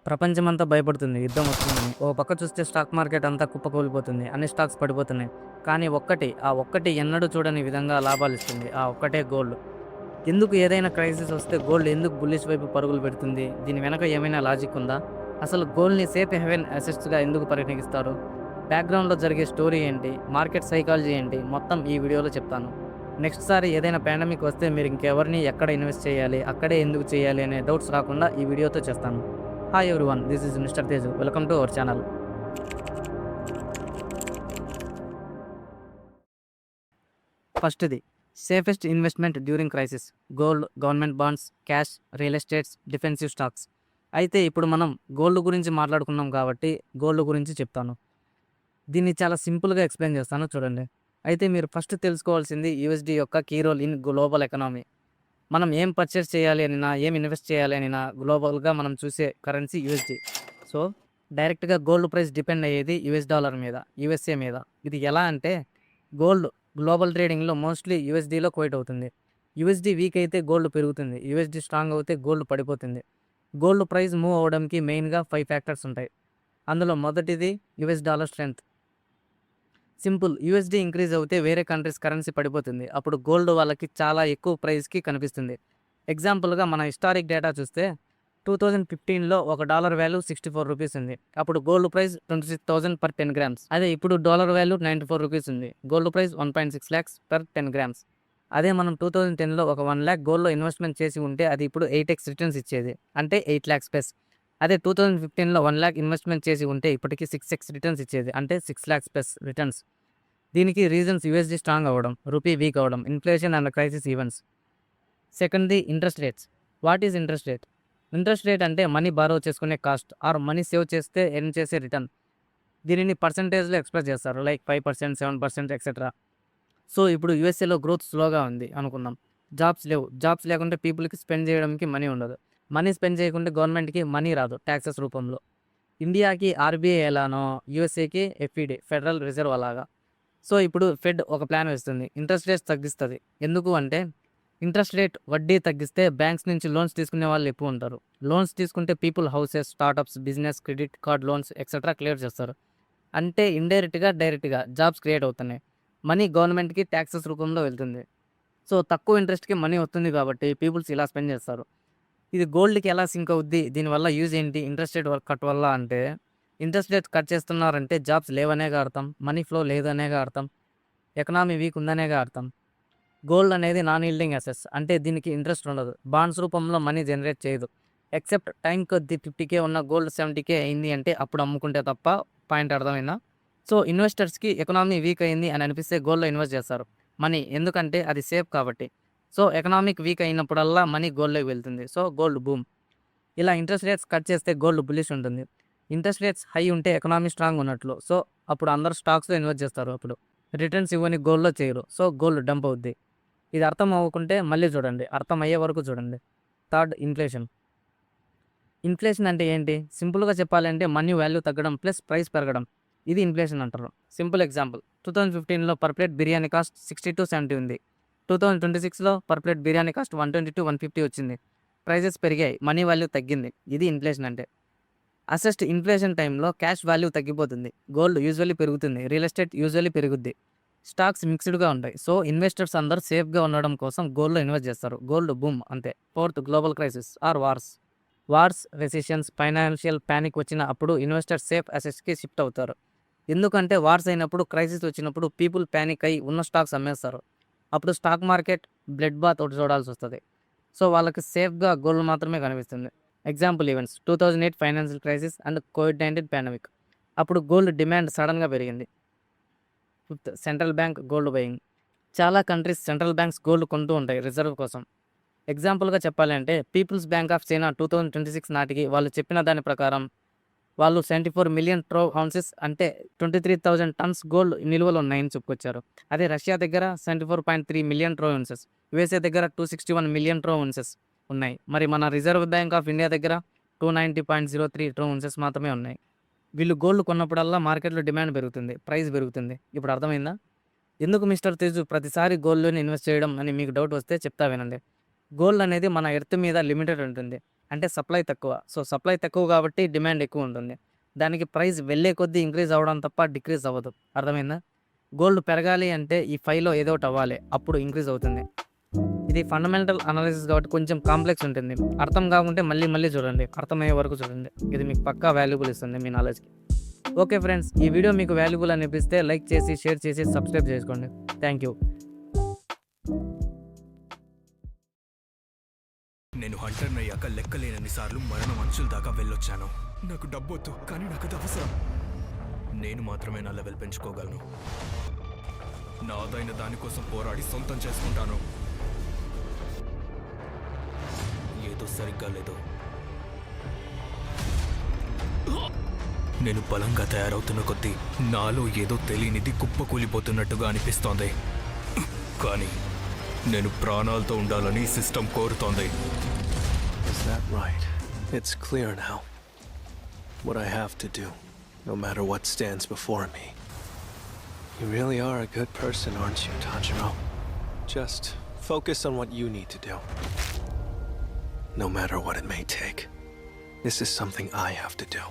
ప్రపంచమంతా భయపడుతుంది యుద్ధం వస్తుందని. ఓ పక్క చూస్తే స్టాక్ మార్కెట్ అంతా కుప్పకూలిపోతుంది. అన్ని స్టాక్స్ పడిపోతున్నాయి. కానీ ఆ ఒక్కటి ఎన్నడూ చూడని విధంగా లాభాలిస్తుంది. ఆ ఒక్కటే గోల్డ్. ఎందుకు ఏదైనా క్రైసిస్ వస్తే గోల్డ్ ఎందుకు బుల్లిష్ వైపు పరుగులు పెడుతుంది? దీని వెనక ఏమైనా లాజిక్ ఉందా? అసలు గోల్డ్‌ని సేఫ్ హెవెన్ అసెట్స్‌గా ఎందుకు పరిగణిస్తారు? బ్యాక్‌గ్రౌండ్‌లో జరిగే స్టోరీ ఏంటి? మార్కెట్ సైకాలజీ ఏంటి? మొత్తం ఈ వీడియోలో చెప్తాను. నెక్స్ట్ సారి ఏదైనా పాండమిక్ వస్తే మీరు ఇంకెవరిని ఎక్కడ ఇన్వెస్ట్ చేయాలి? అక్కడే ఎందుకు చేయాలి? అనే డౌట్స్ రాకుండా ఈ వీడియోతో చేస్తాను. Hi everyone, this is mister Teju. Welcome to our channel. ఫస్ట్‌ది safest investment during crisis. Gold, government bonds, cash, real estates, defensive stocks. అయితే ఇప్పుడు మనం గోల్డ్ గురించి మాట్లాడుకున్నాం కాబట్టి గోల్డ్ గురించి చెప్తాను. దీన్ని చాలా సింపుల్‌గా ఎక్స్‌ప్లెయిన్ చేస్తాను చూడండి. అయితే మీరు ఫస్ట్ తెలుసుకోవాల్సింది యూఎస్‌డి యొక్క key role in global economy. మనం ఏం పర్చేస్ చేయాలి అనినా, ఏం ఇన్వెస్ట్ చేయాలి అనినా గ్లోబల్‌గా మనం చూసే కరెన్సీ యూఎస్‌డి. సో, డైరెక్ట్‌గా గోల్డ్ ప్రైస్ డిపెండ్ అయ్యేది యూఎస్ డాలర్ మీద, యూఎస్ఏ మీద. ఇది ఎలా అంటే గోల్డ్ గ్లోబల్ ట్రేడింగ్‌లో మోస్ట్‌లీ యూఎస్‌డిలో క్వోట్ అవుతుంది. యూఎస్‌డి వీక్ అయితే గోల్డ్ పెరుగుతుంది. యూఎస్‌డి స్ట్రాంగ్ అవుతే గోల్డ్ పడిపోతుంది. గోల్డ్ ప్రైస్ మూవ్ అవ్వడానికి మెయిన్‌గా 5 ఫ్యాక్టర్స్ ఉంటాయి. అందులో మొదటిది US dollar strength. Simple. USD increase అవుతే వేరే కంట్రీస్ కరెన్సీ పడిపోతుంది. అప్పుడు గోల్డ్ వాళ్ళకి చాలా ఎక్కువ ప్రైస్‌కి కనిపిస్తుంది. ఎగ్జాంపుల్‌గా మన హిస్టారిక్ డేటా చూస్తే 2015లో ఒక డాలర్ వాల్యూ ₹64 ఉంది. అప్పుడు గోల్డ్ ప్రైస్ 26,000 పర్ 10 గ్రామ్స్. అదే ఇప్పుడు డాలర్ వాల్యూ ₹94 ఉంది. Gold price 1.6 lakhs per 10 grams. అదే మనం 2010లో ఒక 1 లాక్ గోల్డ్‌లో ఇన్వెస్ట్‌మెంట్ చేసి ఉంటే అది ఇప్పుడు 8x రిటర్న్స్ ఇచ్చేది. అంటే 8 లాక్స్ ప్లస్. అదే 2015లో 1 లాక్ ఇన్వెస్ట్‌మెంట్ చేసి ఉంటే ఇప్పటికి 6x రిటర్న్స్ ఇచ్చేది. అంటే 6 లాక్స్ ప్లస్ రిటర్న్స్. దీనికి రీజన్స్ యూఎస్‌డి స్ట్రాంగ్ అవ్వడం, రూపీ వీక్ అవ్వడం, ఇన్ఫ్లేషన్ అండ్ క్రైసిస్ ఈవెంట్స్. సెకండ్‌ది interest rates. What is interest rate? Interest rate అంటే మనీ బారో చేసుకునే కాస్ట్ ఆర్ మనీ సేవ్ చేస్తే ఎర్న్ చేసే రిటర్న్. దీనిని పర్సెంటేజ్‌లో ఎక్స్‌ప్రెస్ చేస్తారు. Like 5%, 7% etcetera. సో, ఇప్పుడు యూఎస్ఏలో గ్రోత్ స్లోగా ఉంది అనుకుందాం. జాబ్స్ లేవు. జాబ్స్ లేకుంటే పీపుల్‌కి స్పెండ్ చేయడానికి మనీ ఉండదు. మనీ స్పెండ్ చేయకుంటే గవర్నమెంట్‌కి మనీ రాదు టాక్సెస్ రూపంలో. ఇండియాకి ఆర్‌బీఐ ఎలానో యూఎస్ఏకి ఎఫ్ఈడీ ఫెడరల్ రిజర్వ్ అలాగా. సో, ఇప్పుడు ఫెడ్ ఒక ప్లాన్ వేస్తుంది. ఇంట్రెస్ట్ రేట్స్ తగ్గిస్తది. ఎందుకు అంటే ఇంట్రెస్ట్ రేట్ వడ్డీ తగ్గిస్తే బ్యాంక్స్ నుంచి లోన్స్ తీసుకునే వాళ్ళు ఎక్కువ ఉంటారు. లోన్స్ తీసుకుంటే people houses, startups, business, credit card loans etcetera clear చేస్తారు. అంటే ఇండైరెక్ట్‌గా, డైరెక్ట్‌గా జాబ్స్ క్రియేట్ అవుతున్నాయి. మనీ గవర్నమెంట్‌కి టాక్సెస్ రూపంలో వెళ్తుంది. సో, తక్కువ ఇంట్రెస్ట్‌కి మనీ వస్తుంది కాబట్టి పీపుల్స్ ఇలా స్పెండ్ చేస్తారు. ఇది గోల్డ్‌కి ఎలా సింక్ అవుద్ది? దీనివల్ల యూజ్ ఏంటి? ఇంట్రెస్ట్ రేట్ కట్ వల్ల అంటే ఇంట్రెస్ట్ రేట్ కట్ చేస్తున్నారంటే జాబ్స్ లేవనేగా అర్థం. మనీ ఫ్లో లేదనేగా అర్థం. ఎకనామీ వీక్ ఉందనేగా అర్థం. గోల్డ్ అనేది నాన్ యీల్డింగ్ అసెట్స్. అంటే దీనికి ఇంట్రెస్ట్ ఉండదు. బాండ్స్ రూపంలో మనీ జనరేట్ చేయదు. ఎక్సెప్ట్ టైం కొద్దీ 50,000 ఉన్న గోల్డ్ 70,000 అయింది అంటే అప్పుడు అమ్ముకుంటే తప్ప. పాయింట్ అర్థమైందా? సో, ఇన్వెస్టర్స్‌కి ఎకనామీ వీక్ అయింది అని అనిపిస్తే గోల్డ్‌లో ఇన్వెస్ట్ చేస్తారు. మనీ ఎందుకంటే అది సేఫ్ కాబట్టి. సో, ఎకనామిక్ వీక్ అయినప్పుడల్లా మనీ గోల్డ్‌లోకి వెళ్తుంది. So, gold boom. ఇలా ఇంట్రెస్ట్ రేట్స్ కట్ చేస్తే గోల్డ్ బుల్లిష్ ఉంటుంది. ఇంట్రెస్ట్ రేట్స్ హై ఉంటే ఎకనామీ స్ట్రాంగ్ ఉన్నట్లు. సో, అప్పుడు అందరూ స్టాక్స్‌లో ఇన్వెస్ట్ చేస్తారు అప్పుడు. రిటర్న్స్ ఇవ్వని గోల్డ్‌లో చేయరు. సో, గోల్డ్ డంప్ అవుద్ది. ఇది అర్థం అవ్వకుంటే మళ్ళీ చూడండి. అర్థం అయ్యే వరకు చూడండి. Third inflation. ఇన్ఫ్లేషన్ అంటే ఏంటి? సింపుల్‌గా చెప్పాలంటే మనీ వాల్యూ తగ్గడం ప్లస్ ప్రైస్ పెరగడం. ఇది ఇన్ఫ్లేషన్ అంటారు. సింపుల్ ఎగ్జాంపుల్ 2015లో పర్ ప్లేట్ బిర్యానీ కాస్ట్ 60-70 ఉంది. 2026లో పర్ ప్లేట్ బిర్యానీ కాస్ట్ 120-150 వచ్చింది. ప్రైజెస్ పెరిగాయి. మనీ వాల్యూ తగ్గింది. ఇది ఇన్ఫ్లేషన్ అంటే. అసెస్ట్ ఇన్ఫ్లేషన్ టైంలో క్యాష్ వాల్యూ తగ్గిపోతుంది. గోల్డ్ యూజువల్లీ పెరుగుతుంది. రియల్ ఎస్టేట్ యూజువల్లీ పెరుగుద్ది. స్టాక్స్ మిక్స్డ్‌గా ఉంటాయి. సో, ఇన్వెస్టర్స్ అందరూ సేఫ్‌గా ఉండడం కోసం గోల్డ్‌లో ఇన్వెస్ట్ చేస్తారు. గోల్డ్ బూమ్ అంతే. Fourth global crisis or wars. Wars, recessions, financial panic వచ్చిన అప్పుడు ఇన్వెస్టర్స్ సేఫ్ అసెట్స్‌కి షిఫ్ట్ అవుతారు. ఎందుకంటే వార్స్ అయినప్పుడు, క్రైసిస్ వచ్చినప్పుడు పీపుల్ పానిక్ అయ్యి ఉన్న స్టాక్స్ అమ్మేస్తారు. అప్పుడు స్టాక్ మార్కెట్ బ్లడ్ బాత్ ఒకటి చూడాల్సొస్తది. సో, వాళ్ళకి సేఫ్‌గా గోల్డ్ మాత్రమే కనిపిస్తుంది. Example events 2008 financial crisis and COVID-19 pandemic. అప్పుడు గోల్డ్ డిమాండ్ సడెన్‌గా పెరిగింది. Fifth central bank gold buying. చాలా కంట్రీస్ సెంట్రల్ బ్యాంక్స్ గోల్డ్ కొంటూ ఉంటాయి రిజర్వ్ కోసం. ఎగ్జాంపుల్‌గా చెప్పాలంటే పీపుల్స్ బ్యాంక్ ఆఫ్ చైనా 2026 నాటికి వాళ్ళు చెప్పిన దాని ప్రకారం వాళ్ళు 74 మిలియన్ ట్రో ఔన్సెస్ అంటే 23,000 టన్స్ గోల్డ్ నిల్వలు ఉన్నాయని చెప్పుకొచ్చారు. అదే రష్యా దగ్గర 74.3 మిలియన్ ట్రో ఔన్సెస్, యూఎస్ఏ దగ్గర 261 మిలియన్ ట్రో ఔన్సెస్ ఉన్నాయి. మరి మన రిజర్వ్ బ్యాంక్ ఆఫ్ ఇండియా దగ్గర 290.03 ట్రో ఔన్సెస్ మాత్రమే ఉన్నాయి. వీళ్ళు గోల్డ్ కొన్నప్పుడల్లా మార్కెట్‌లో డిమాండ్ పెరుగుతుంది. ప్రైస్ పెరుగుతుంది. ఇప్పుడు అర్థమైందా? ఎందుకు మిస్టర్ తేజు ప్రతిసారి గోల్డ్‌లోనే ఇన్వెస్ట్ చేయడం అని మీకు డౌట్ వస్తే చెప్తా వినండి. గోల్డ్ అనేది మన ఎర్త్ మీద లిమిటెడ్ ఉంటుంది. అంటే సప్లై తక్కువ. సో, సప్లై తక్కువ కాబట్టి డిమాండ్ ఎక్కువ ఉంటుంది. దానికి ప్రైస్ వెళ్ళే కొద్దీ ఇంక్రీజ్ అవ్వడం తప్ప డిక్రీజ్ అవ్వదు. అర్థమైందా? గోల్డ్ పెరగాలి అంటే ఈ 5లో ఏదో ఒకటి అవ్వాలి. అప్పుడు ఇంక్రీజ్ అవుతుంది. ఇది ఫండమెంటల్ అనాలిసిస్ కాబట్టి కొంచెం కాంప్లెక్స్ ఉంటుంది. అర్థం కాకుంటే మళ్ళీ మళ్ళీ చూడండి. అర్థమయ్యే వరకు చూడండి. ఇది మీకు పక్కా వాల్యుబుల్ ఇస్తుంది మీ నాలెడ్జ్‌కి. ఓకే ఫ్రెండ్స్, ఈ వీడియో మీకు వాల్యుబుల్ అనిపిస్తే లైక్ చేసి, షేర్ చేసి, సబ్స్క్రైబ్ చేసుకోండి. Thank you. నేను హంటర్ని అయ్యాక లెక్కలేనన్ని సార్లు మరణం అంచుల దాకా వెళ్ళొచ్చాను. నాకు డబ్బొద్దు, కానీ నాకు అది అవసరం. నేను మాత్రమే నా లెవెల్ పెంచుకోగలను. నాదైన దానికోసం పోరాడి సొంతం చేసుకుంటాను. ఏదో సరిగ్గా లేదు. నేను బలంగా తయారవుతున్న కొద్దీ నాలో ఏదో తెలియనిది కుప్పకూలిపోతున్నట్టుగా అనిపిస్తోంది. కానీ నేను ప్రాణాలతో ఉండాలని సిస్టమ్ కోరుతోంది. Is that right? It's clear now. What I have to do, no matter what stands before me. You really are a good person, aren't you, Tanjiro? Just focus on what you need to do. No matter what it may take. This is something I have to do.